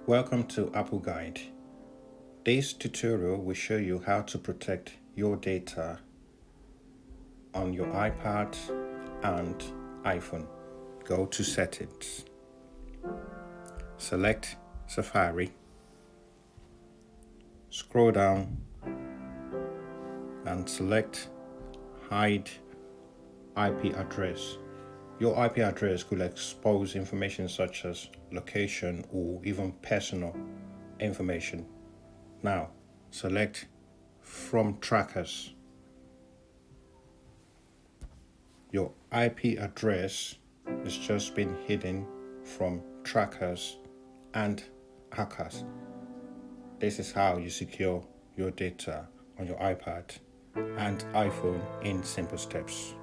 Welcome to appleguide. This tutorial will show you how to protect your data on your iPad and iPhone. Go to Settings. Select Safari. Scroll down and select Hide IP address. Your IP address could expose information such as location or even personal information. Now, select From Trackers. Your IP address is just been hidden from trackers and hackers. This is how you secure your data on your iPad and iPhone in simple steps.